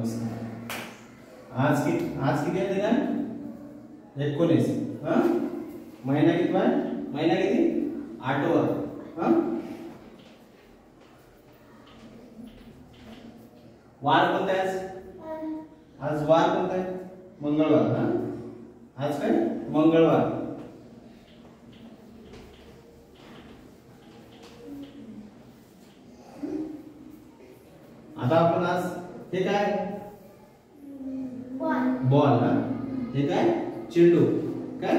आज किती आहे ना 19 हां महिना किती आहे महिना किती 8वा हां वार कोणता आहे आज वार कोणता आहे मंगळवार हां आज काय मंगळवार आता आपण आज हे काय बॉल ना हे काय चेंडू काय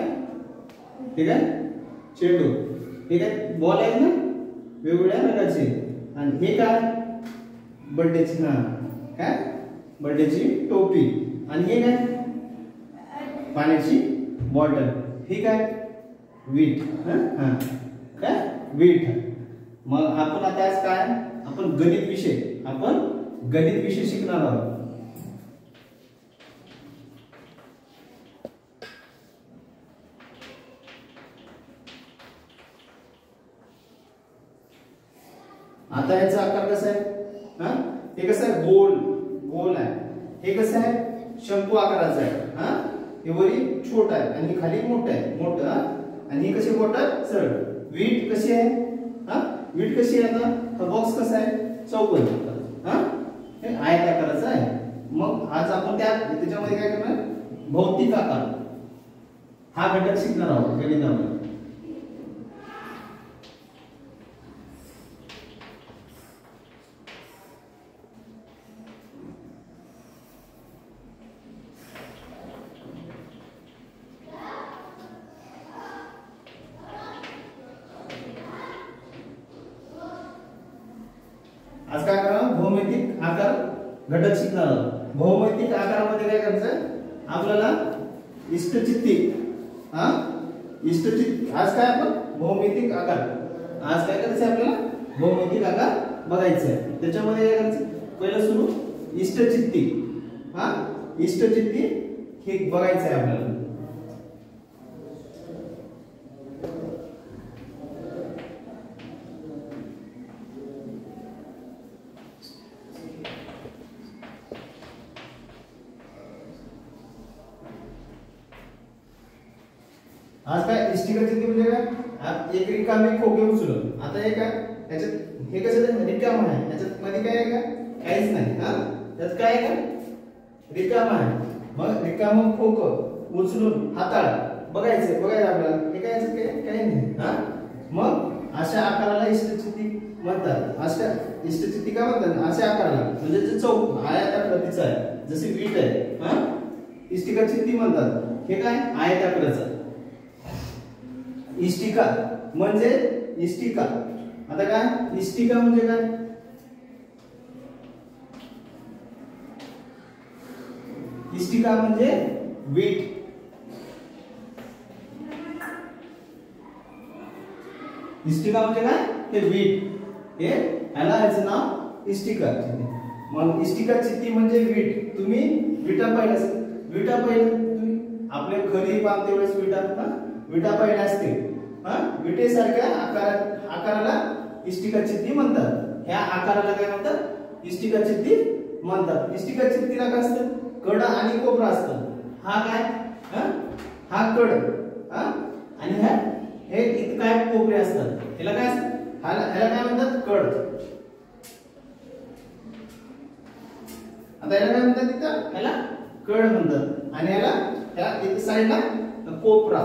ठीक आहे चेंडू हे काय बॉल आहे ना वेगवेगळ्या रंगाचे आणि हे काय बर्थडेची ना काय बर्थडेची टोपी आणि हे काय पाण्याची बॉटल ही काय वीट हां काय वीट मग आपण आता आज काय आपण गणित विषय शिकणार आहोत आता याचा आकार कसा आहे हां हे कसं आहे गोल आहे हे कसं आहे शंकू आकाराचं आहे हां हे वरी छोटा आहे आणि खाली मोठं आणि हे कशी बोट आहे सरळ वीट कशी आहे हां वीट कशी आहे आता हा बॉक्स कसा आहे चौकोनी हां हे आयत आकाराचा आहे मग आज आपण त्याच्यामध्ये काय करणार भौतिक आकार हा घटक शिकणार आहोत गणितामध्ये आज काय करणार भौमितिक आकार घटक शिकणार आहोत भौमितिक आकारामध्ये काय करायचं आपल्याला इष्टचित्ती हां इष्टचित्ती आज काय आपण भौमितिक आकार आज काय करायचं आपल्याला भौमितिक आकार बघायचं आहे त्याच्यामध्ये काय करायचं पहिलं सुरू इष्टचित्ती हां इष्टचित्ती हे बघायचं आहे आपल्याला आज काय इष्टिका चित्ती म्हणजे काय एक रिकामी खोके उचलून आता हे काय याच्यात हे कसं रिकाम आहे याच्यात मध्ये काय आहे का काहीच नाही हां त्यात काय आहे का रिकाम आहे मग रिकाम खोकं उचलून हाताळ बघायचं आपल्याला हे काय याच्यात काही नाही हां मग अशा आकाराला इष्टचित्ती म्हणतात अशा इष्टचित्ती काय म्हणतात अशा आकाराला म्हणजे जे चौक आयताकृतीचा आहे जशी वीट आहे हां इष्टिका चित्ती म्हणतात हे काय आयताकृतीचं इष्टिका म्हणजे इष्टिका आता काय इष्टिका म्हणजे काय इष्टिका म्हणजे वीट इष्टिका म्हणजे काय हे वीट हे याचं नाव इष्टिका मग इष्टिका चित्ती म्हणजे वीट तुम्ही विटा पाहिलं तुम्ही आपल्या घरी बांधते वेळेस विटा पाहिल्या असतील हां विटेसारख्या आकाराला इष्टिका चित्ती म्हणतात ह्या आकाराला काय म्हणतात इष्टिका चित्ती म्हणतात इष्टिका चित्तीला काय असतं कडा आणि कोपरा असतं हा काय हां हा कड हां आणि हे इथं काय कोपरे असतात ह्याला काय असतं ह्याला काय म्हणतात कड आता याला काय म्हणतात तिथं ह्याला कड म्हणतात आणि ह्याला ह्या इथे साइडला कोपरा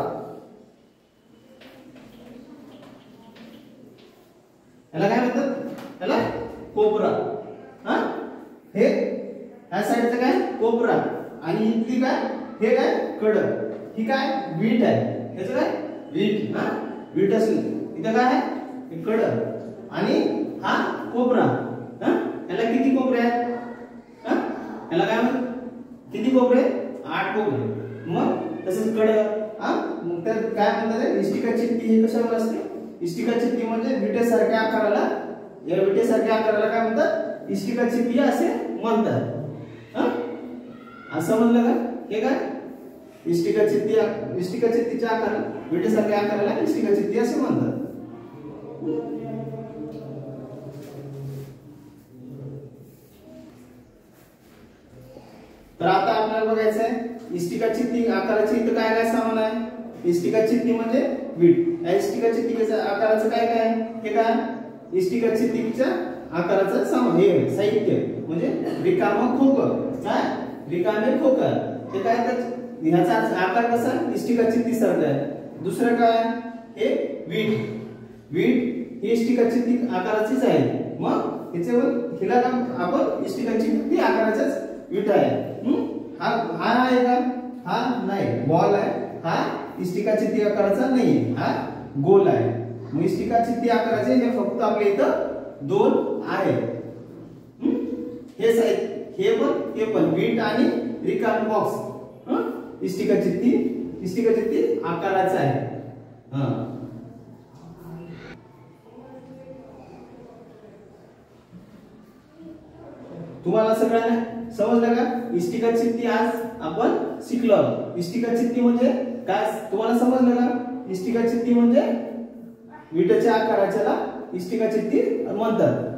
याला काय म्हणतात याला कोपरा हां हे ह्या साइडचं काय कोपरा आणि इथली काय हे काय कड ही काय वीट आहे ह्याचं काय वीट हां वीट असेल इथं काय आहे कड आणि हा कोपरा हां याला किती कोपरे आहेत हां याला काय म्हणतात किती कोपरे 8 कोपरे मग तसंच कड हां मग तर काय म्हणतात इष्टिका चित्ती हे कशावर असते इष्टिका चित्ती म्हणजे विटेसारख्या आकाराला या विटेसारख्या आकाराला काय म्हणतात इष्टिका चित्ती असे म्हणतात हां असं म्हणलं का हे काय इष्टिका चित्तीच्या आकाराला विटेसारख्या आकाराला इष्टिका चित्ती असे म्हणतात तर आता आपल्याला बघायचं आहे इष्टिका चित्ती आकाराची इथं काय काय सामान आहे. इष्टिका चित्ती म्हणजे वीट. या इष्टिका चित्तीच्या आकाराचं काय काय आहे हे काय इष्टिका चित्तीच्या आकाराचं सामान हे साहित्य म्हणजे रिकामं खोकं. काय रिकामे खोकं हे काय तर ह्याचा आकार कसा इष्टिका चित्ती सारखा आहे. दुसरं काय हे वीट. वीट ही इष्टिका चित्ती आकाराचीच आहे. मग याच्यावर हिला आपण इष्टिका चित्ती आकाराचाच विटा आहे. हा हा आहे का हा नाही बॉल आहे. हा इष्टिका चित्ती आकाराचा नाही हा गोल आहे. मग इष्टिका चित्ती आकाराचे हे फक्त आपल्या इथं दोन आहे. हे पण वीट आणि रिकाम बॉक्स इष्टिका चित्ती आकाराचा आहे. तुम्हाला सगळ्यांना समजलं का इष्टिका चित्ती आज आपण शिकलो. इष्टिका चित्ती म्हणजे काय तुम्हाला समजलं का. इष्टिका चित्ती म्हणजे विटेच्या आकाराच्याला इष्टिका चित्ती म्हणतात.